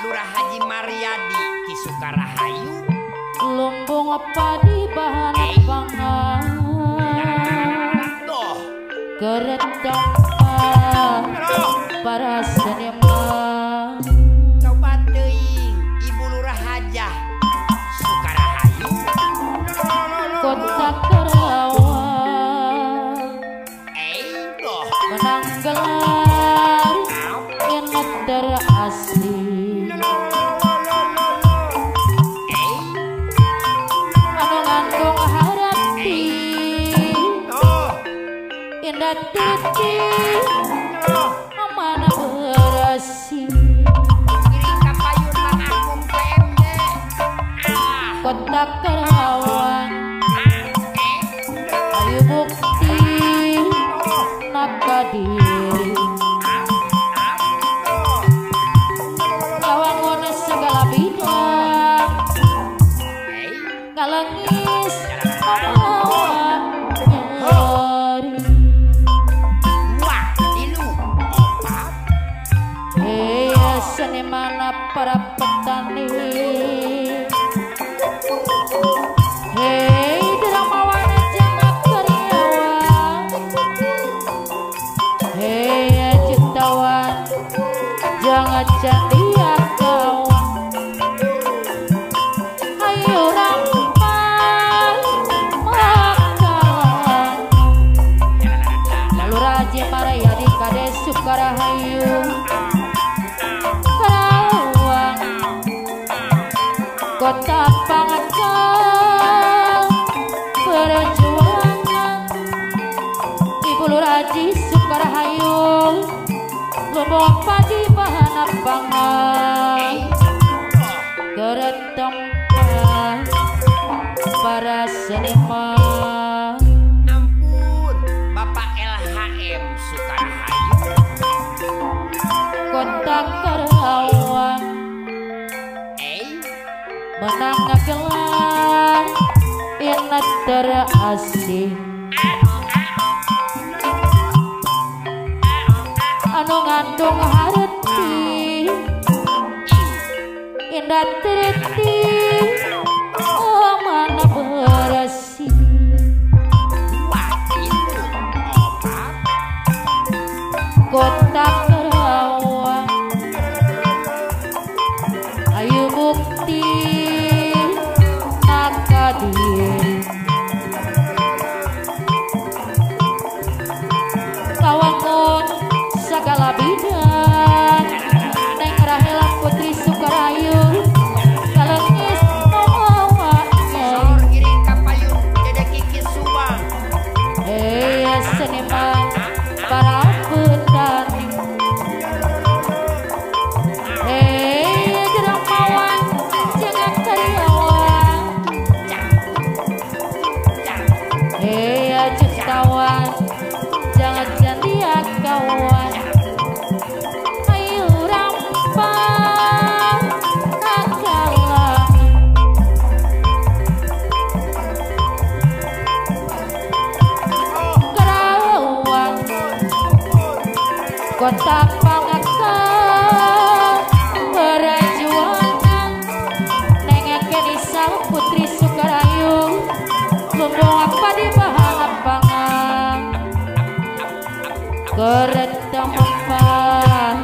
Lurah Haji Mariadi Ki Sukarahayu lumbung padi bahan pangan keretong para seniman coba teuing Ibu Lurah Hajah Sukarahayu kota Karawang menang gelar ini terasli anu ngandung harapi indah titi mana berasi Giring kapayun mangakung PMD kota Karawang ayo bukti nakadiri lawangun segala bidang kalengis awak nyeri wah ilu opat hei seniman para petani hei dramawan jangan karyawan hei jutawan jangan candia kawan ayo rampan makawan lalu Raja Mariadi Kades Sukarahayu Karawang kota Pangakal perjuangan Ibu Lurah Haji Sukarahayu lumbung padi bahan pangan keretempat para seniman ampun Bapak LHM Sukarahayu kota Karawang menang gelar ini terasih anu ngandung harti indah terti mana berasi wah ilu opat kota Karawang ayo bukti nakadiri kawangun segala bidang Neng Rahela Putri Sukarahayu kalengis awaknya sor giring kapayun Dede Kiki Subang seniman para petani dramawan jangan karyawan jutawan jangan candia kawan ayo rampan akalan Karawang kota Pangakal perjuangan nengekeun Isal Putri Sukarahayu lumbung padi bahan pangan keretempat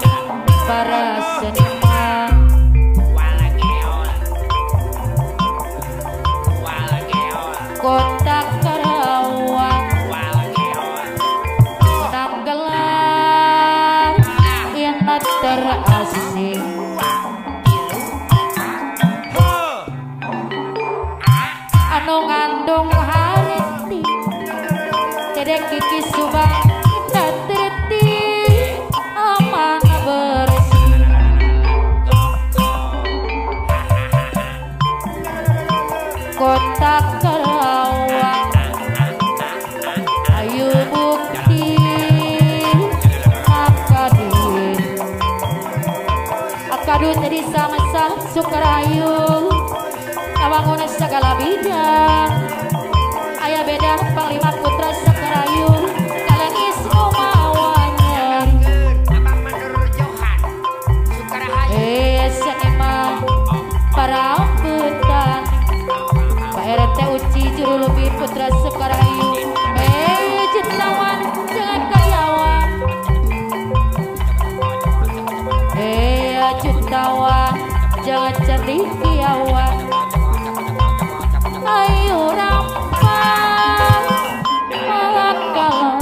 para seniman kota Karawang menang gelar ini terasih anu ngandung harti Dede Kiki Subang indah terti aman bersih kota Karawang ayo bukti akadun jadi sama-sama Sukarahayu kawangun segala bidang aya beda Panglima Putra Sukarahayu kalengis umawanya Abang Mandor Johan Sukarahayu seniman jangan cantik kiawan. Ayo rampas makalang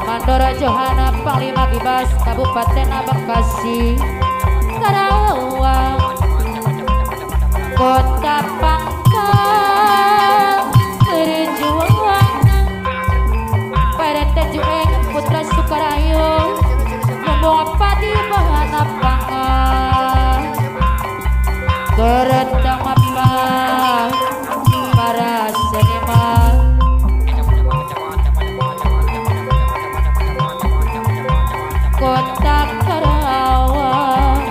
Mandora Johana Panglima Gibas Kabupaten Bekasi Karawang Kota Pangkal berjuang pada Jueng Putra Sukarayu membawa padi bahan pangan keretang apa para seniman Kota Karawang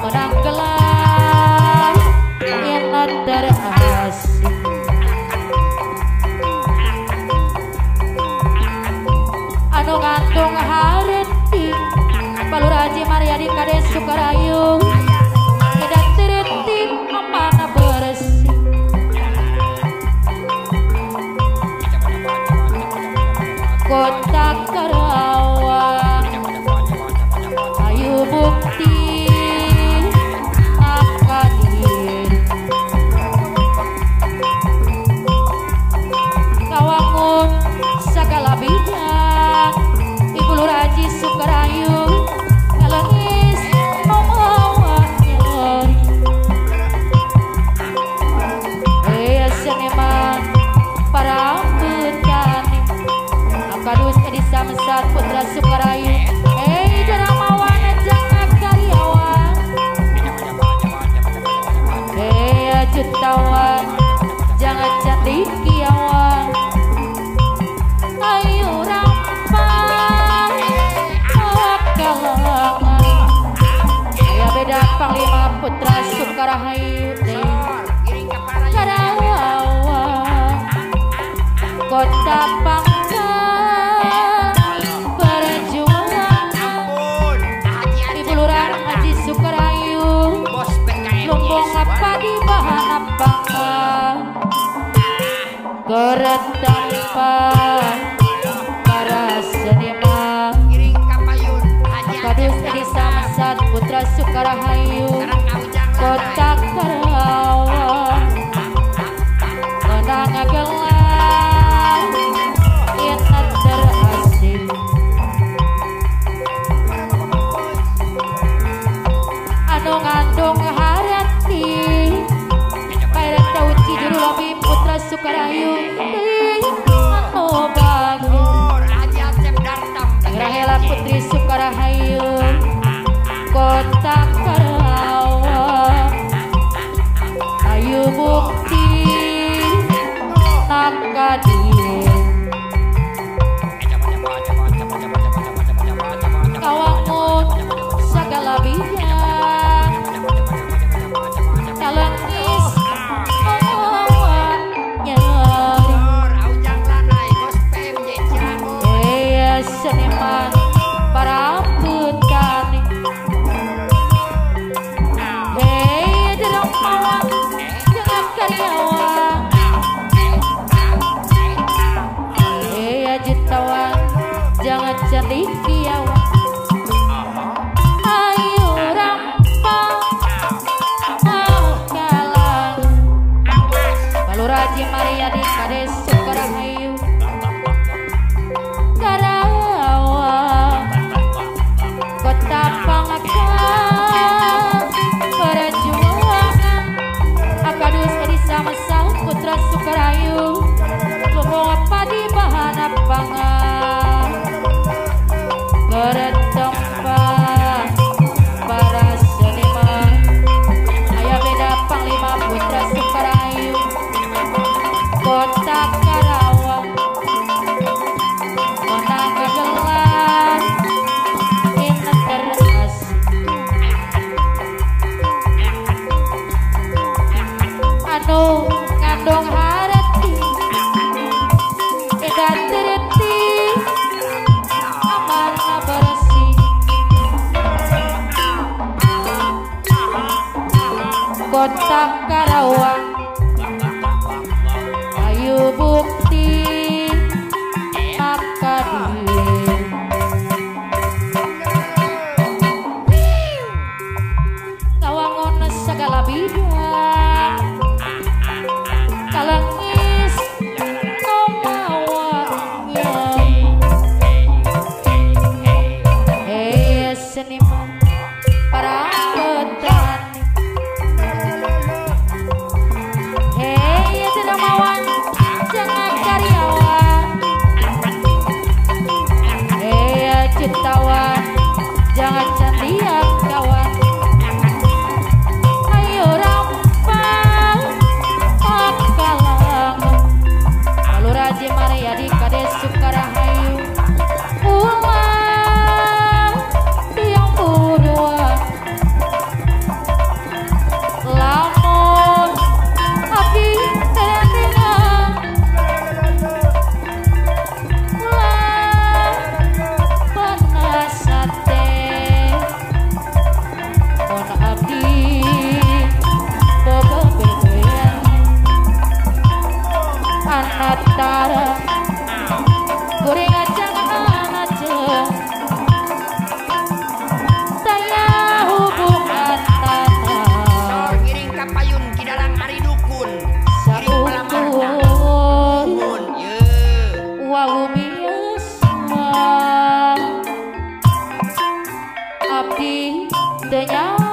menang gelar yang terasing anu gantung hareti Balur Haji Maryadi Kades Sukarayu tidak teretik mana bersih Kota Karawang ayu bukti akadir kawangun segala bidang Ibu Lur Haji Sukarayu ngalengis membawa nyeri seniman para petani Akadus Edi Samsat Putra Sukarayu dramawan jangan karyawan jutawan jangan cantik kiawan. Ayo rampas makalangan aya beda Panglima Putra Sukarahayu Karawang Kota Pangkal berjuang Ibu Lurah Haji Sukarayu lumbung apa di bahan pangan keretang para seniman Kadus Edi Samsat Putra Sukarahayu Kota Karawang menang gelar yang terasing anu ngandung harati pada tahu Cijuru Lobi Putra Sukarayu anu bagus Rahela Putri Sukarahayu Kota Karawang ayu bukti nakadir kawangun segala bidang ngalengis membawa nyeri seniman para petani dramawan jangan karyawan jutawan jangan cantik kiawan. Ayo rampas makalang Balur Haji Maryadi Kades Sukarahayu Karawang Kota Pangkal berjuang Akadus Edi Samsat Putra Sukarayu lumbung apa di bahan pangan keretang para seniman aya beda Panglima Putra Sukarayu Kota Karawang menang gelar yang terasing anu ngandung harati tidak terti amarna bersih Kota Karawang ayu bukti akadir segala bidang kalengis ngomawanya seniman para petani dermawan jangan karyawan cintawan jangan candian kawan ayo rampang makalang lalu Raja Maria di Kades Sukarahayu uang yang berdua lamun abdi terendengan penasate mon abdi boga bebean anatara goreng acang anaceng saya hubungan tanah Sor giring kapayun kidalang ari dukun. Giring pelamar saukur dukun. Ye. wau biasa abdi teu